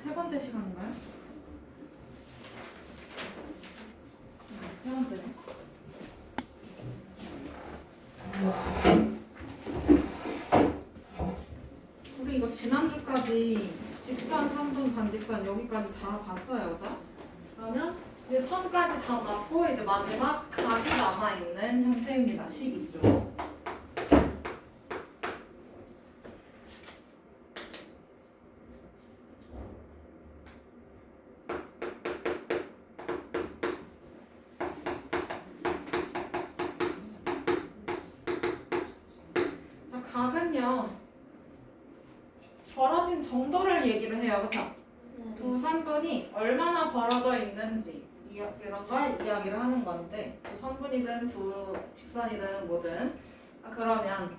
세 번째 시간인가요? 세 번째네. 우리 이거 지난주까지 직선, 삼선, 반직선 여기까지 다 봤어요, 그죠? 그러면 이제 선까지 다 맞고 이제 마지막 각이 남아있는 형태입니다. 12조. 자, 각은요 벌어진 정도를 얘기를 해요, 그쵸? 두 선분이 얼마나 벌어져 있는지 이런 걸 이야기를 하는 건데 두 선분이든 두 직선이든 뭐든 그러면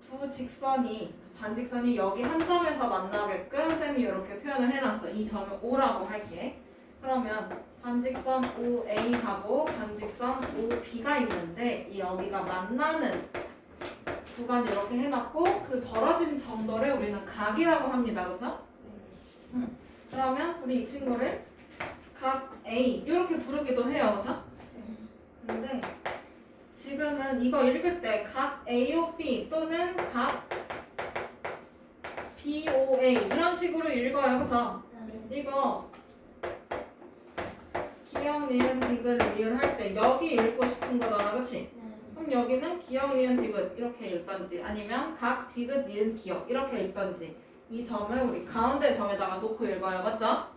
두 직선이 반직선이 여기 한 점에서 만나게끔 쌤이 이렇게 표현을 해놨어. 이 점을 O라고 할게. 그러면 반직선 OA하고 반직선 OB가 있는데 이 여기가 만나는 구간 이렇게 해놨고 그 벌어진 정도를 우리는 각이라고 합니다. 그죠? 그러면 우리 이 친구를 각 A 이렇게 부르기도 해요. 그죠? 근데 지금은 이거 읽을 때 각 AOB 또는 각 BOA 이런 식으로 읽어요. 그죠? 이거 기억, 니은, 디귿, 리을 할 때 여기 읽고 싶은 거잖아. 그치? 그럼 여기는 기억, 니은, 디귿 이렇게 읽던지 아니면 각, 디귿, 니은, 기억 이렇게 읽던지 이 점을 우리 가운데 점에다가 놓고 읽어요. 맞죠?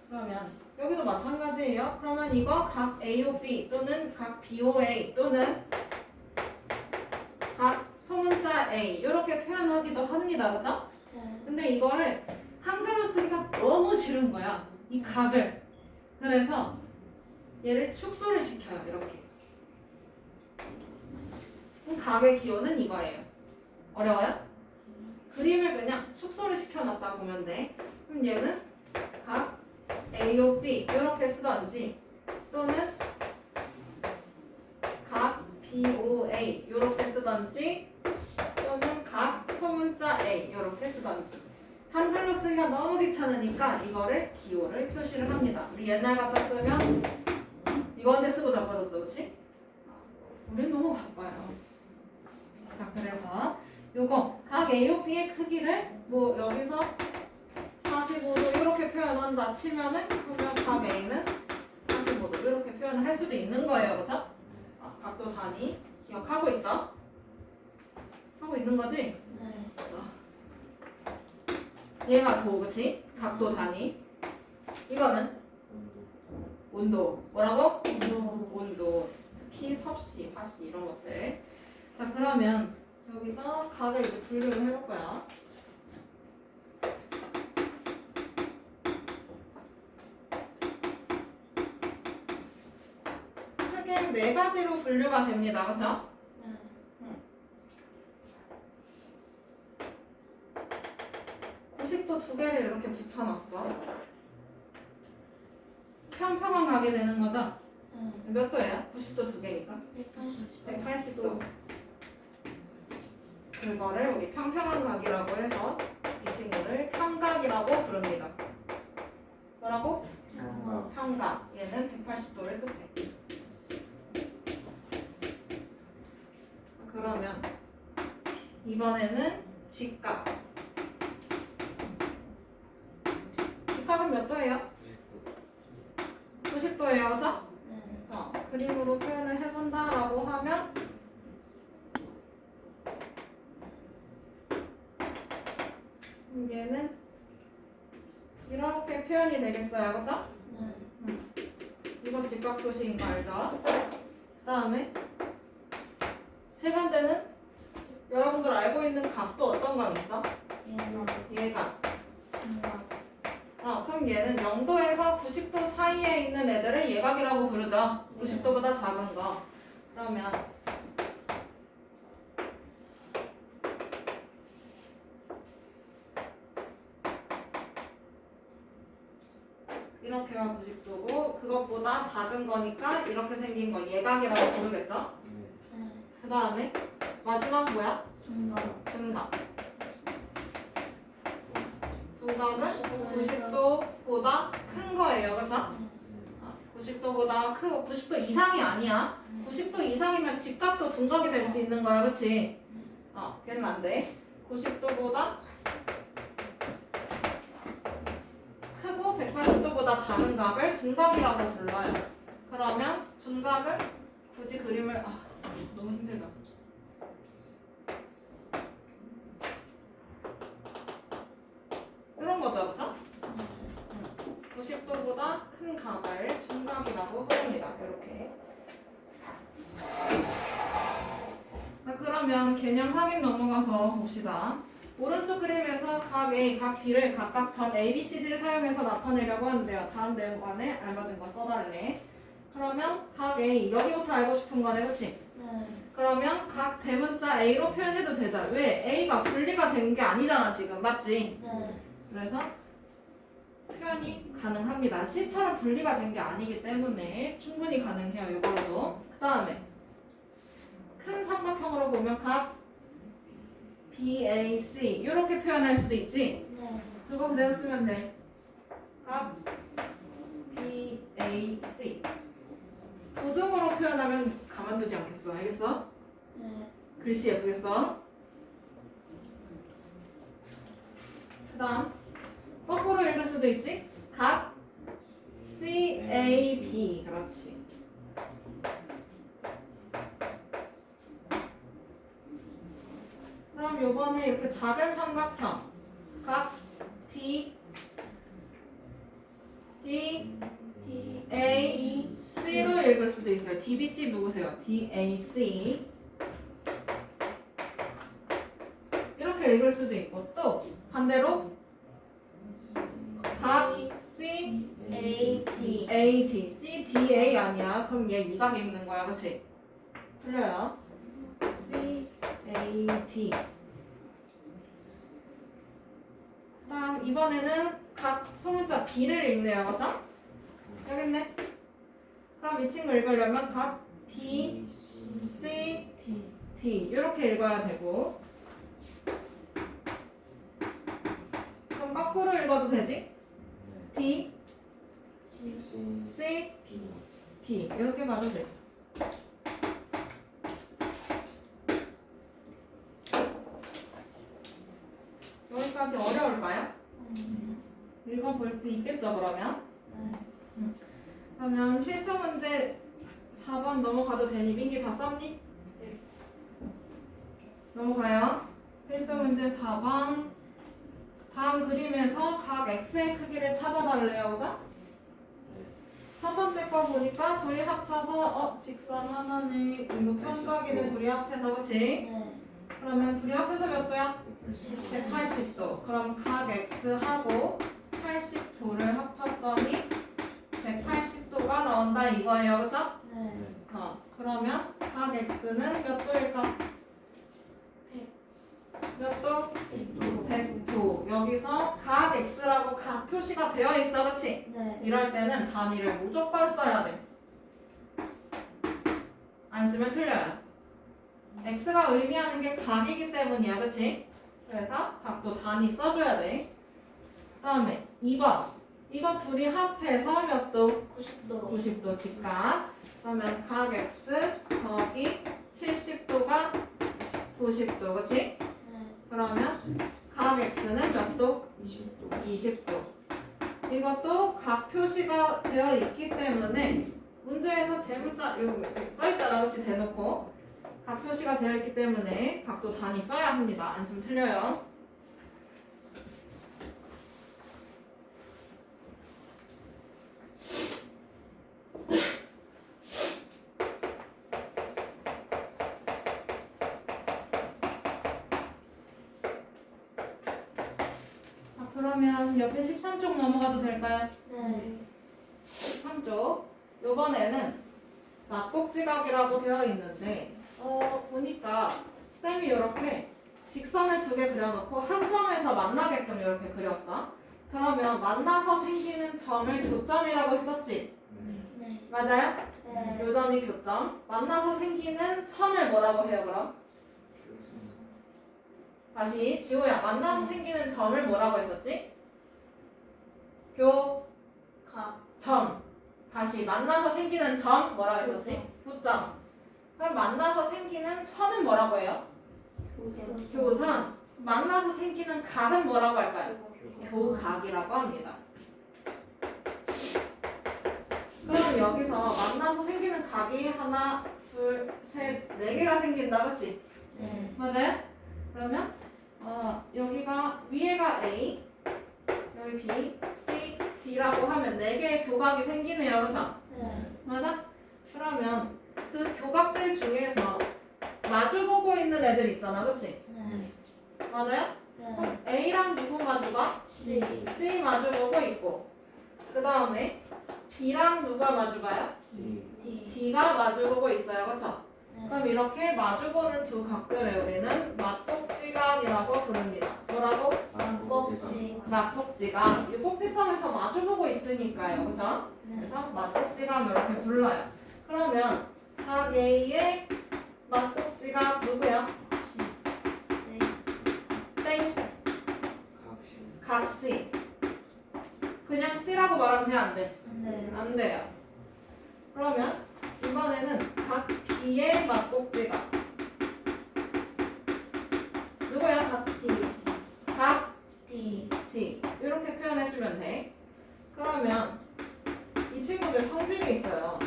그러면 여기도 마찬가지예요. 그러면 이거 각 AOB 또는 각 BOA 또는 각 소문자 A 이렇게 표현하기도 합니다. 그죠? 근데 이거를 한글로 쓰기가 너무 싫은 거야. 이 각을. 그래서 얘를 축소를 시켜요. 이렇게. 그럼 각의 기호는 이거예요. 어려워요? 그림을 그냥 축소를 시켜놨다 보면 돼. 그럼 얘는 각 AOB 이렇게 쓰던지 또는 각 BOA 이렇게 쓰던지 또는 각 소문자 A 이렇게 쓰던지 한글로 쓰기가 너무 귀찮으니까 이거를 기호를 표시를 합니다. 우리 옛날 같았으면 이건데 쓰고 자빠졌어. 그치? 우리 너무 바빠요. 자, 그래서 요거 각 AOB의 크기를 뭐 여기서 45도 이렇게 표현한다 치면은 그러면 각 A는 45도 이렇게 표현을 할 수도 있는 거예요. 그죠? 각도 단위 기억하고 있죠? 하고 있는 거지? 얘가 도, 그치? 각도 단위. 이거는 온도. 뭐라고? 온도. 특히 섭씨, 화씨 이런 것들. 자, 그러면 여기서 각을 이제 분류를 해볼 거야. 크게 네 가지로 분류가 됩니다. 그죠? 90도 두 개를 이렇게 붙여놨어. 평평한 각이 되는 거죠? 몇 도예요? 90도 두 개니까? 180도. 그거를 우리 평평한 각이라고 해서 이 친구를 평각이라고 부릅니다. 뭐라고? 평각. 얘는 180도를 뜻해. 그러면 이번에는 직각. 직각은 몇 도예요? 90도예요, 그죠? 그림으로 표현을 해본다라고 하면 얘는 이렇게 표현이 되겠어요, 그죠? 이거 직각 표시인 거 알죠? 그 다음에 세 번째는 여러분들 알고 있는 각도 어떤 각 있어? 얘가. 그럼 얘는 0도에서 90도 사이에 있는 애들을 예각이라고 부르죠. 90도보다 작은 거. 그러면 이렇게가 90도고 그것보다 작은 거니까 이렇게 생긴 거 예각이라고 부르겠죠? 그 다음에 마지막 뭐야? 둔각. 중각은 90도보다 큰 거예요. 그쵸? 90도보다 크고 90도 이상이 아니야. 90도 이상이면 직각도 둔각이 될 수 있는 거야. 그치? 걔는 안 돼. 90도보다 크고 180도보다 작은 각을 둔각이라고 불러요. 그러면 둔각은 굳이 그림을 너무 힘들다. 이런 거죠, 그쵸? 90도보다 큰 각을 둔각이라고 부릅니다. 이렇게. 그러면 개념 확인 넘어가서 봅시다. 오른쪽 그림에서 각 A, 각 B를 각각 점 A, B, C, D를 사용해서 나타내려고 하는데요. 다음 내용관에 알맞은 거 써달래. 그러면 각 A, 여기부터 알고 싶은 거네, 그치? 네. 그러면 각 대문자 A로 표현해도 되죠. 왜? A가 분리가 된 게 아니잖아, 지금. 맞지? 네. 그래서 표현이 가능합니다. C처럼 분리가 된 게 아니기 때문에 충분히 가능해요, 이걸로도. 그 다음에 큰 삼각형으로 보면 각 BAC 이렇게 표현할 수도 있지. 네. 그거 그대로 쓰면 돼. 각 BAC 부등으로 표현하면 가만두지 않겠어. 알겠어? 네. 글씨 예쁘게 써. 그 다음 거꾸로 읽을 수도 있지. 각 CAB 그렇지. 그럼 요번에 이렇게 작은 삼각형 각 DAC로 읽을 수도 있어요. DBC 누구세요? DAC 이렇게 읽을 수도 있고 또 반대로 각 CAD CDA 아니야. 그럼 얘 이각 읽는 거야, 그렇지? 틀려요. CAD. 다음 이번에는 각 소문자 B를 읽네요, 그죠? 여기 있네. 그럼 이 친구 읽으려면 각 B, C, D 이렇게 읽어야 되고. 그럼 거꾸로 읽어도 되지? D, C, B 이렇게 가도 되죠. 여기까지 어려울까요? 읽어볼 수 있겠죠, 그러면? 그러면 필수 문제 4번 넘어가도 되니? 민기 다 썼니? 넘어가요. 필수 문제 4번. 다음 그림에서 각 X의 크기를 찾아달래요, 그죠? 첫 번째 거 보니까 둘이 합쳐서 직선 하나네. 이거 평각이네, 둘이 합해서, 그치? 네. 그러면 둘이 합해서 몇 도야? 180도. 그럼 각 X하고 80도를 합쳤더니 180도가 나온다 이거예요, 그죠? 네. 그러면 각 X는 몇 도일까? 몇 도? 100도. 여기서 각 X라고 각 표시가 되어 있어, 그치? 네. 이럴 때는 단위를 무조건 써야 돼. 안 쓰면 틀려요. X가 의미하는 게 각이기 때문이야, 그치? 그래서 각도 단위 써줘야 돼. 다음에 2번. 이거 둘이 합해서 몇 도? 90도. 90도 직각. 그러면 각 X 더하기 70도가 90도, 그치? 네. 그러면 그러면 각 X는 몇 도? 20도. 20도. 이것도 각 표시가 되어 있기 때문에 문제에서 대문자 여기 써있잖아, 그치? 대놓고 각 표시가 되어 있기 때문에 각도 단위 써야 합니다. 안 쓰면 틀려요. 그러면 옆에 13쪽 넘어가도 될까요? 네. 13쪽. 요번에는 막곡지각이라고 되어 있는데 보니까 쌤이 이렇게 직선을 두 개 그려놓고 한 점에서 만나게끔 이렇게 그렸어. 그러면 만나서 생기는 점을 교점이라고 했었지? 네. 맞아요? 네. 요 점이 교점. 만나서 생기는 선을 뭐라고 해요, 그럼? 다시 지호야, 만나서 생기는 점을 뭐라고 했었지? 가. 점. 다시 만나서 생기는 점 뭐라고 했었지? 교점. 그럼 만나서 생기는 선은 뭐라고 해요? 교선. 만나서 생기는 각은 뭐라고 할까요? 교각이라고 합니다. 그럼 여기서 만나서 생기는 각이 하나, 둘, 셋, 네 개가 생긴다, 그치? 네. 맞아요? 그러면 여기가 위에가 A, 여기 B, C, D라고 하면 네 개의 교각이 생기네요, 그쵸? 네. 맞아? 그러면 그 교각들 중에서 마주보고 있는 애들 있잖아, 그치? 네. 맞아요? 네. 그럼 A랑 누구 마주가? C. C 마주보고 있고 그 다음에 B랑 누가 마주가요? D. D가 마주보고 있어요, 그쵸? 네. 그럼 이렇게 마주보는 두 각들을 우리는 맞복지각이라고 부릅니다. 뭐라고? 꼭지. 맞복지각. 이 꼭지점에서 마주보고 있으니까요, 그쵸? 네. 그래서 맞복지각 이렇게 불러요. 그러면 각 A의 맞복지각 누구야? 땡. 각 C. 그냥 C라고 말하면 돼, 안 돼? 네. 안 돼요. 그러면 이번에는 각 B의 맞복지각 누구야? 각 D. 각 D. D 이렇게 표현해주면 돼. 그러면 이 친구들 성질이 있어요.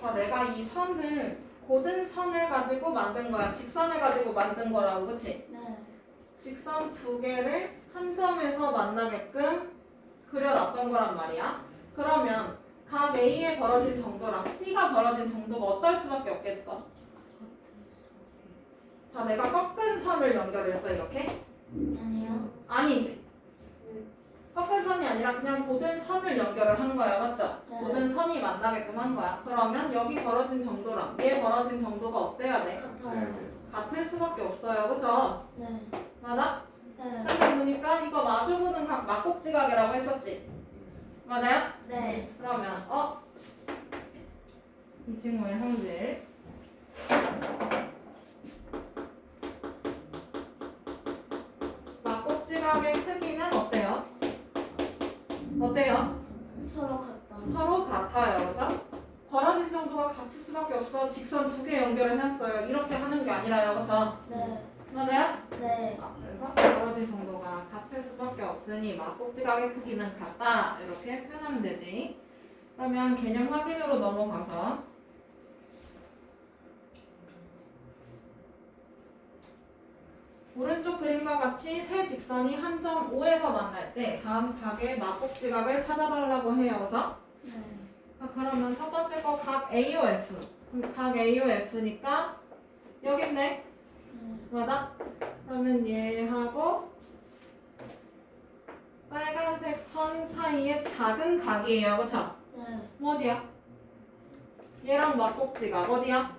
자, 내가 이 선을 고든 선을 가지고 만든 거야. 직선을 가지고 만든 거라고, 그치? 네. 직선 두 개를 한 점에서 만나게끔 그려놨던 거란 말이야. 그러면 각 A에 벌어진 정도랑 C가 벌어진 정도가 어떨 수밖에 없겠어? 자, 내가 꺾은 선을 연결했어, 이렇게? 아니요. 아니지. 꺾은 선이 아니라 그냥 고든 선을 연결을 한 거야, 맞죠? 네. 고든 선이 만나게끔 한 거야. 그러면 여기 벌어진 정도랑 얘 벌어진 정도가 어때야 돼? 같아요. 같을 수밖에 없어요, 그죠? 네. 맞아? 네. 근데 보니까 이거 마주보는 각 막꼭지각이라고 했었지? 맞아요? 네. 그러면 이 친구의 성질 막꼭지각의 크기는 어때요? 어때요? 서로 같다. 서로 같아요, 그죠? 벌어진 정도가 같을 수밖에 없어. 직선 두 개 연결해놨어요. 이렇게 하는 게 아니라요, 그죠? 네. 맞아요? 네. 그래서 벌어진 정도가 같을 수밖에 없으니 막꼭지각의 크기는 같다. 이렇게 표현하면 되지. 그러면 개념 확인으로 넘어가서 오른쪽 그림과 같이 세 직선이 한 점 O에서 만날 때 다음 각의 막꼭지각을 찾아달라고 해요, 그죠? 네. 그러면 첫 번째 거 각 AOF. 각 AOF니까 여기 있네. 네. 맞아? 그러면 얘하고 빨간색 선 사이에 작은 각이에요, 그쵸? 네. 뭐 어디야? 얘랑 막꼭지각 어디야?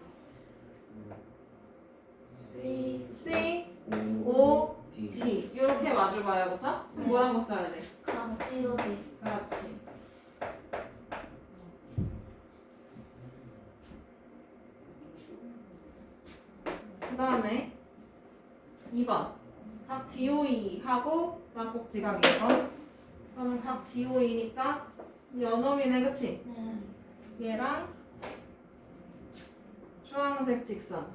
C. C, O, D. D 이렇게 마주봐요, 그쵸? 네. 뭐라고 써야 돼? 각 COD. 그렇지. 그 다음에 2번 각 DOE하고 막꼭지각이에요. 그러면 각 DOE니까 연놈이네, 그치? 네. 얘랑 주황색 직선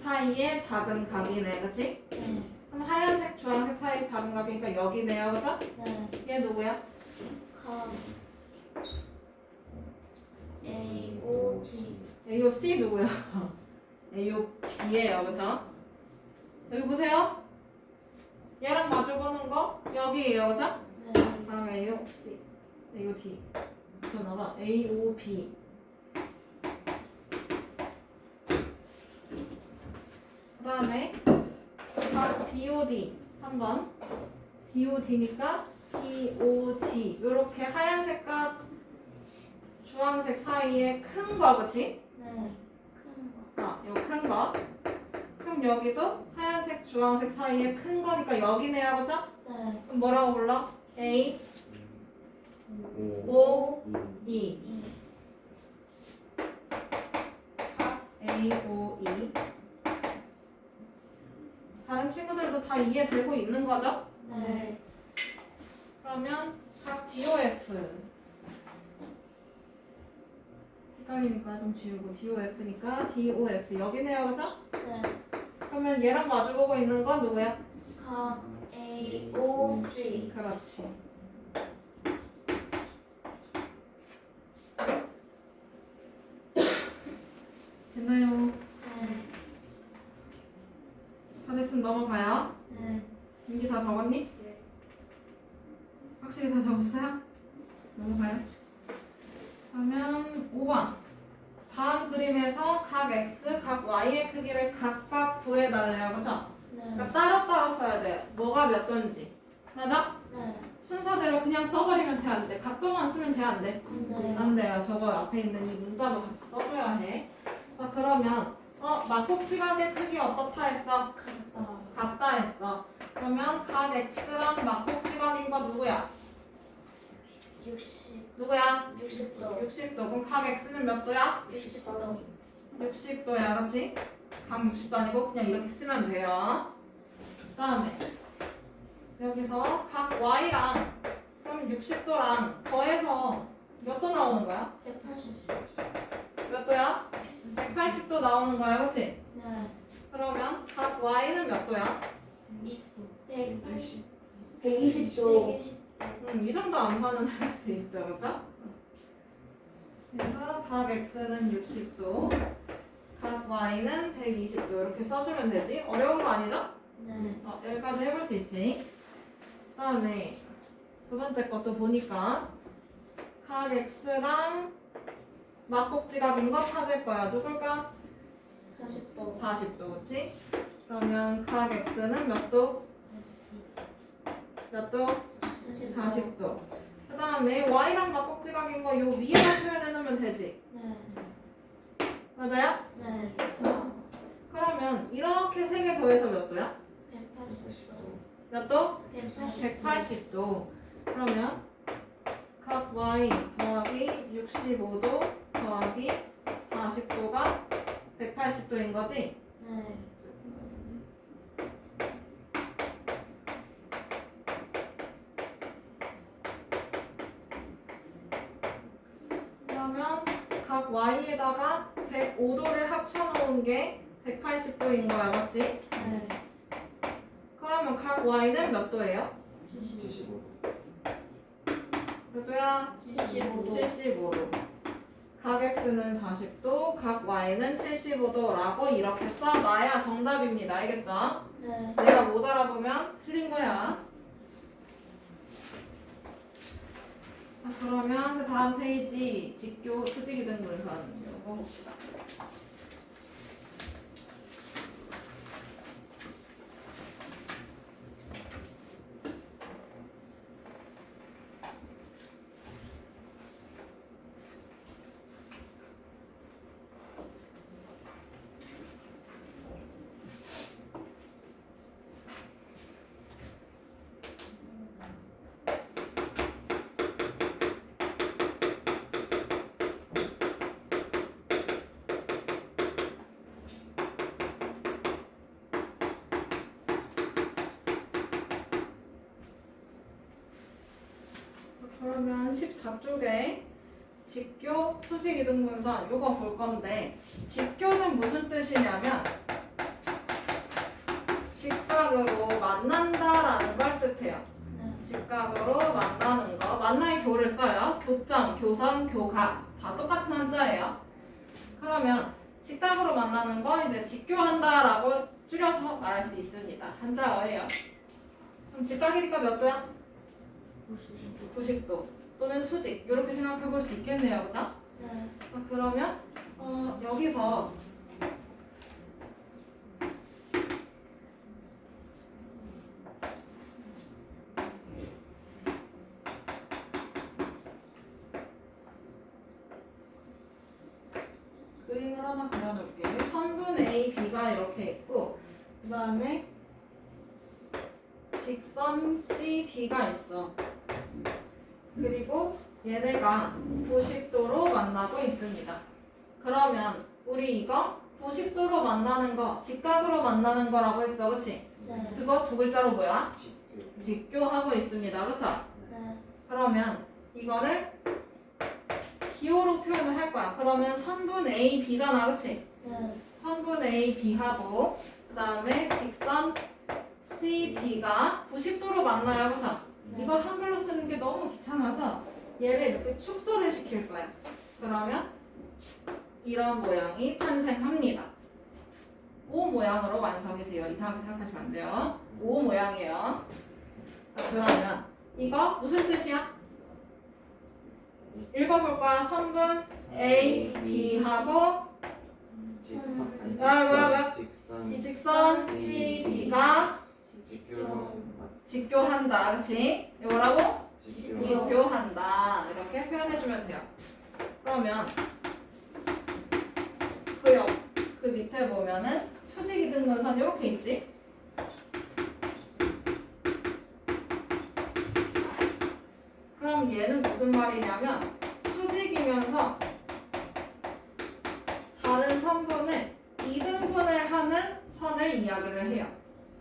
사이에 작은 각이네, 그치? 네. 그럼 하얀색, 주황색 사이에 작은 각이니까 여기네요, 그죠? 네. 얘 누구야? 각 A, O, D. AOC 누구야? AOB예요, 그쵸? 여기 보세요. 얘랑 마주보는 거 여기에요, 그쵸? 네. 다음 AOC, AOD 전화가 AOB. 그 다음에 각 BOD 3번 BOD니까 BOD 요렇게 하얀색과 주황색 사이에 큰 거, 그치? 네. 큰 거. 요 큰 거. 그럼 여기도 하얀색, 주황색 사이에 큰 거니까 여기네요, 그죠? 네. 그럼 뭐라고 불러? A, O. O, E. E. E. 각 A, O, E. 다른 친구들도 다 이해되고 있는 거죠? 네. 그러면 각 DOF 헷갈리니까 좀 지우고 DOF니까 DOF 여기네요, 그죠? 네. 그러면 얘랑 마주보고 있는 건 누구야? 각 AOC. 그렇지. 됐나요? 네. 다 됐으면 넘어가요. 네. 민기 다 적었니? 확실히 다 적었어요? 넘어가요. 그러면 5번. 다음 그림에서 각 x, 각 y의 크기를 각각 구해달래요. 그죠? 네. 그러니까 따로따로 써야 돼요. 뭐가 몇 돈지. 맞아? 네. 순서대로 그냥 써버리면 돼, 안 돼? 각도만 쓰면 돼, 안 돼? 네. 안 돼요. 저거 앞에 있는 이 문자도 같이 써줘야 해. 자, 그러면 막곡지각의 크기 어떻다 했어? 같다. 같다 했어. 그러면 각 x랑 막곡지각인 거 누구야? 60. 누구야? 60도. 60도. 그럼 각 x는 몇 도야? 60도. 60도야, 그렇지? 각 60도 아니고 그냥 이렇게 쓰면 돼요. 그다음에 여기서 각 y랑 그럼 60도랑 더해서 몇 도 나오는 거야? 180. 몇 도야? 180도 나오는 거야, 그렇지? 네. 그러면 각 y는 몇 도야? 180. 120도. 120. 이 정도 암산은 할 수 있죠, 그죠? 그래서 각 x는 60도, 각 y는 120도 이렇게 써주면 되지? 어려운 거 아니죠? 네. 여기까지 해볼 수 있지. 그다음에 두 번째 것도 보니까 각 x랑 막곡지각인 거 찾을 거야. 누굴까? 40도. 40도, 그렇지? 그러면 각 x는 몇 도? 몇 도? 40도. 그 다음에 y랑 막곡지각인 거 요 위에다 표현해 놓으면 되지. 네. 맞아요? 네. 그러면 이렇게 세 개 더해서 몇 도야? 180도. 몇 도? 180도. 180도. 그러면 각 y 더하기 65도 더하기 40도가 180도인 거지? 네. 그러면 각 y에다가 105도를 합쳐놓은 게 180도인 거야, 맞지? 네. 그러면 각 y는 몇 도예요? 75도. 몇 도야? 75도. 75도. 각 x는 40도, 각 y는 75도라고 이렇게 써놔야 정답입니다. 알겠죠? 네. 내가 못 알아보면 틀린 거야. 자, 그러면 그 다음 페이지 직교 수직이등 분선 이거 봅시다. 그러면 14쪽에 직교 수직 이등 분선 요거 볼 건데 직교는 무슨 뜻이냐면 직각으로 만난다라는 걸 뜻해요. 네. 직각으로 만나는 거. 만날 교를 써요. 교점, 교선, 교각 다 똑같은 한자예요. 그러면 직각으로 만나는 거 이제 직교한다라고 줄여서 말할 수 있습니다. 한자어예요. 그럼 직각이니까 몇 도야? 90도 또는 수직 이렇게 생각해 볼 수 있겠네요, 그죠? 네. 그러면 여기서 그림을 하나 그려줄게. 선분 A, B가 이렇게 있고 그 다음에 직선 C, D가 있어. 그리고 얘네가 90도로 만나고 있습니다. 그러면 우리 이거 90도로 만나는 거 직각으로 만나는 거라고 했어, 그치? 네. 그거 두 글자로 뭐야? 직교. 직교하고 있습니다, 그쵸? 네. 그러면 이거를 기호로 표현을 할 거야. 그러면 선분 A, B잖아, 그치? 네. 선분 A, B하고 그 다음에 직선 C, D가 90도로 만나요, 그쵸? 네. 이거 한글로 쓰는 게 너무 귀찮아서 얘를 이렇게 축소를 시킬 거야. 그러면 이런 모양이 탄생합니다. O 모양으로 완성이 돼요. 이상하게 생각하시면 안 돼요. O 모양이에요. 자, 그러면 이거 무슨 뜻이야? 읽어볼 거야. 선분 A, B하고 직선 아니 뭐야? 직선 직선 C, D가 직교한다. 그치? 이거라고? 직교 직교한다. 이렇게 표현해주면 돼요. 그러면 그 밑에 보면은 수직 이등분선 이렇게 있지? 그럼 얘는 무슨 말이냐면 수직이면서 다른 선분을 이등분을 하는 선을 이야기를 해요.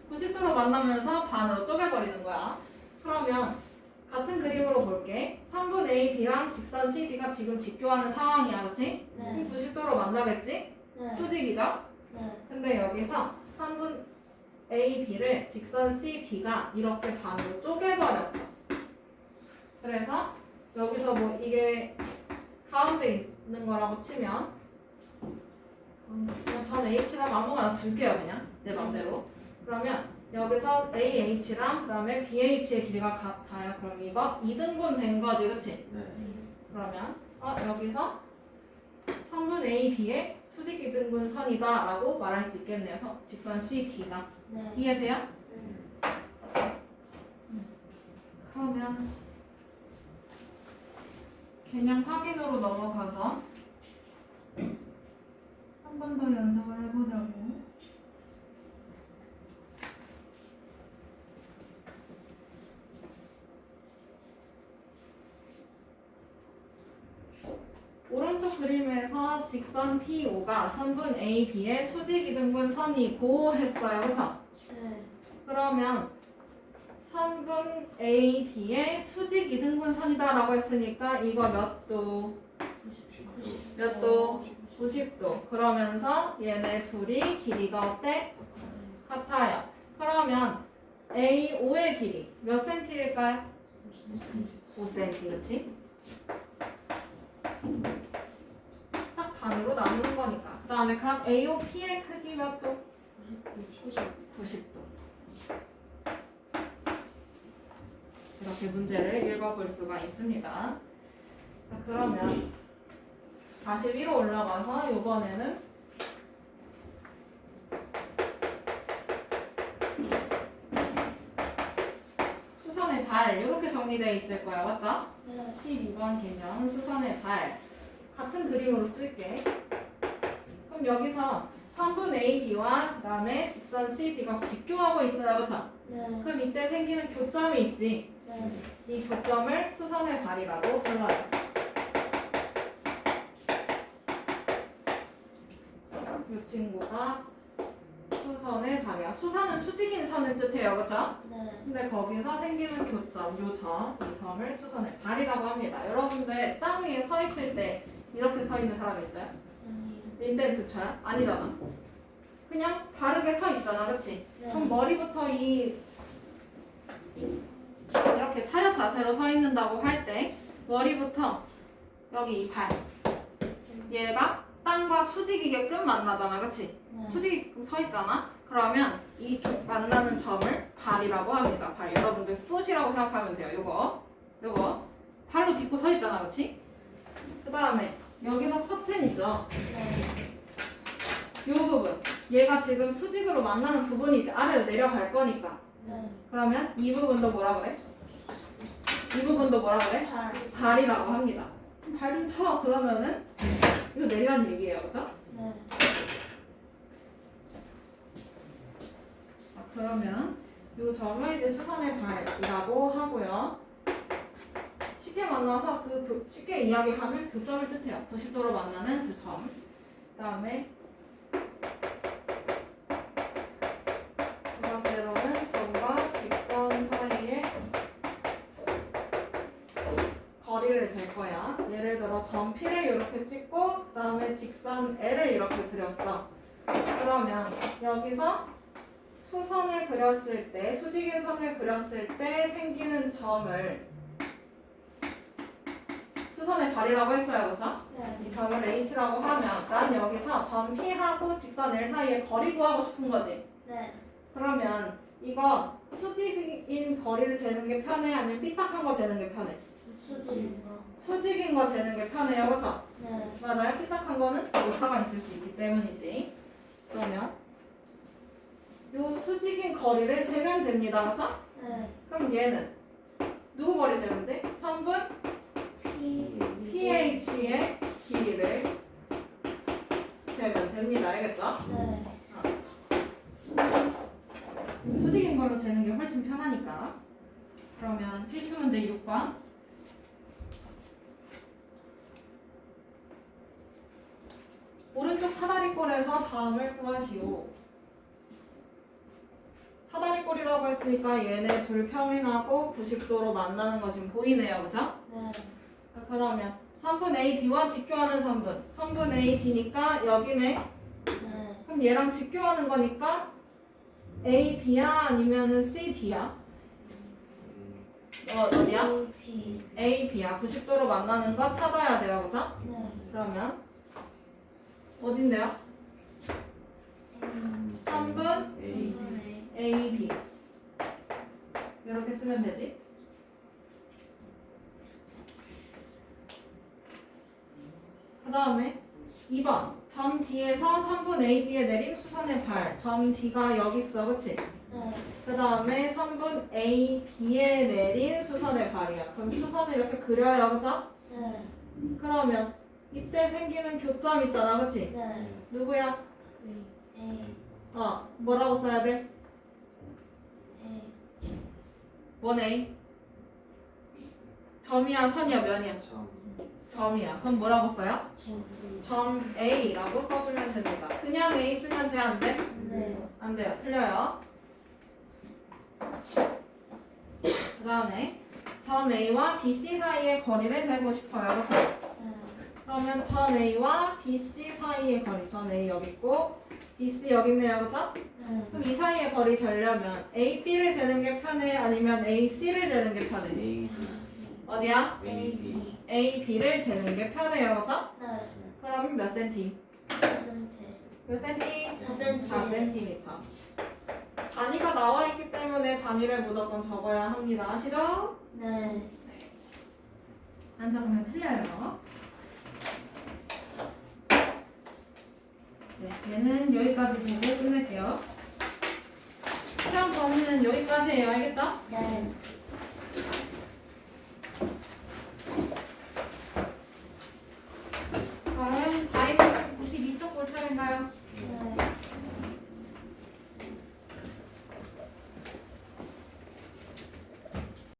90도로 만나면서 반으로 쪼개버리는 거야. 그러면 같은 그림으로 볼게. 선분 A, B랑 직선 CD가 지금 직교하는 상황이야, 그치? 네. 90도로 만나겠지? 네. 수직이죠? 네. 근데 여기서 선분 A, B를 직선 CD가 이렇게 반으로 쪼개버렸어. 그래서 여기서 뭐 이게 가운데 있는 거라고 치면 그냥 전 H랑 아무거나 둘게요, 그냥 내 맘대로. 그러면 여기서 AH랑 그다음에 BH의 길이가 같아요. 그럼 이거 2등분 된 거지, 그치? 네. 그러면 여기서 선분 A, B의 수직 2등분 선이다 라고 말할 수 있겠네요. 직선 CD가. 네. 이해돼요? 그러면 개념 확인으로 넘어가서 한 번 더 연습을 해보자고. 오른쪽 그림에서 직선 PO가 선분 A, B의 수직 이등분 선이고 했어요. 그쵸? 네. 그러면 선분 A, B의 수직 이등분 선이다 라고 했으니까 이거 몇 도? 몇 도? 90도. 그러면서 얘네 둘이 길이가 어때? 같아요. 그러면 AO의 길이 몇 cm일까요? 5cm, 그치? 딱 반으로 나누는 거니까. 그 다음에 각 AOP의 크기 몇 도? 90도. 이렇게 문제를 읽어볼 수가 있습니다. 자, 그러면 다시 위로 올라가서 이번에는 수선의 발 이렇게 정리되어 있을 거예요. 맞죠? 네. 12번 개념 수선의 발 같은 그림으로 쓸게. 그럼 여기서 선분 A, B와 그 다음에 직선 C, D가 직교하고 있어요. 그렇죠? 네. 그 밑에 생기는 교점이 있지. 네. 이 교점을 수선의 발이라고 불러요. 이 친구가 수선의 발이야. 수선은 수직인 선을 뜻해요. 그렇죠? 네. 근데 거기서 생기는 교점, 이 점을 수선의 발이라고 합니다. 여러분들 땅 위에 서 있을 때 이렇게 서 있는 사람 있어요? 아니요. 린댄스처럼? 아니잖아. 그냥 바르게 서 있잖아, 그렇지? 네. 그럼 머리부터 이렇게 차렷 자세로 서 있는다고 할 때 머리부터 여기 이 발, 얘가 땅과 수직이게끔 만나잖아, 그렇지? 네. 수직이게끔 서 있잖아. 그러면 이 만나는 점을 발이라고 합니다. 발. 여러분들 풋이라고 생각하면 돼요. 요거 발로 딛고 서 있잖아, 그렇지? 그 다음에 여기서 커튼이죠. 네. 요 부분. 얘가 지금 수직으로 만나는 부분이 이제 아래로 내려갈 거니까. 네. 그러면 이 부분도 뭐라 그래? 이 부분도 뭐라 그래? 발. 발이라고 합니다. 발 좀 쳐. 그러면은 이거 내리라는 얘기예요, 그죠? 네. 자, 그러면 이 점을 이제 수선의 발이라고 하고요. 쉽게 만나서 쉽게 이야기하면 교점을 뜻해요. 90도로 만나는 그 점. 그다음에 두 번째로는 점과 직선 사이의 거리를 잴 거야. 예를 들어 점 P를 이렇게 찍고 그다음에 직선 L을 이렇게 그렸어. 그러면 여기서 수선을 그렸을 때, 수직인 선을 그렸을 때 생기는 점을 수선의 발이라고 했어요, 그죠? 네. 이 점을 H라고 하면 난 여기서 점 P하고 직선 L 사이에 거리 구하고 싶은 거지. 네. 그러면 이거 수직인 거리를 재는 게 편해? 아니면 삐딱한 거 재는 게 편해? 수직인 거. 수직인 거 재는 게 편해요, 그죠? 네. 맞아요. 삐딱한 거는 오차가 있을 수 있기 때문이지. 그러면 요 수직인 거리를 재면 됩니다, 그죠? 네. 그럼 얘는 누구 거리 재면 돼? 선분 PH의 길이를 재면 됩니다, 알겠죠? 네. 수직인 걸로 재는 게 훨씬 편하니까. 그러면 필수 문제 6번. 오른쪽 사다리꼴에서 다음을 구하시오. 사다리꼴이라고 했으니까 얘네 둘 평행하고 90도로 만나는 거 지금 보이네요, 그죠? 네. 그러면 선분 AD와 직교하는 선분 AD니까 여기네. 네. 그럼 얘랑 직교하는 거니까 AB야 아니면은 CD야? 어디야? P. AB야. 90도로 만나는 거 찾아야 돼요, 그죠? 네. 그러면 어딘데요? 3분 A AB 이렇게 쓰면 되지. 그 다음에 2번 점 D에서 3분 AB에 내린 수선의 발. 점 D가 여기 있어, 그치? 네. 그 다음에 3분 AB에 내린 수선의 발이야. 그럼 수선을 이렇게 그려요, 그죠? 네. 그러면 이때 생기는 교점 있잖아, 그치? 네. 누구야? A. 뭐라고 써야 돼? A. 원 A. 점이야, 선이야, 면이야? 점이야. 그럼 뭐라고 써요? 점 A라고 써주면 됩니다. 그냥 A 쓰면 돼, 안 돼? 네. 안 돼요. 틀려요. 그 다음에 점 A와 BC 사이의 거리를 재고 싶어요. 그래서 네. 그러면 점 A와 BC 사이의 거리. 점 A 여기 있고 BC 여기 있네요. 그죠? 네. 그럼 이 사이의 거리 재려면 AB를 재는 게 편해? 아니면 AC를 재는 게 편해? A 어디야? A. B. AB를 재는 게 편해요. 그죠? 네. 그러면 몇 센티? 4cm. 몇 센티? 4cm. 4cm. 단위가 나와 있기 때문에 단위를 무조건 적어야 합니다. 아시죠? 네. 안 적으면 틀려요. 네, 얘는 여기까지 보고 끝낼게요. 시험 범위는 여기까지예요. 알겠죠? 네.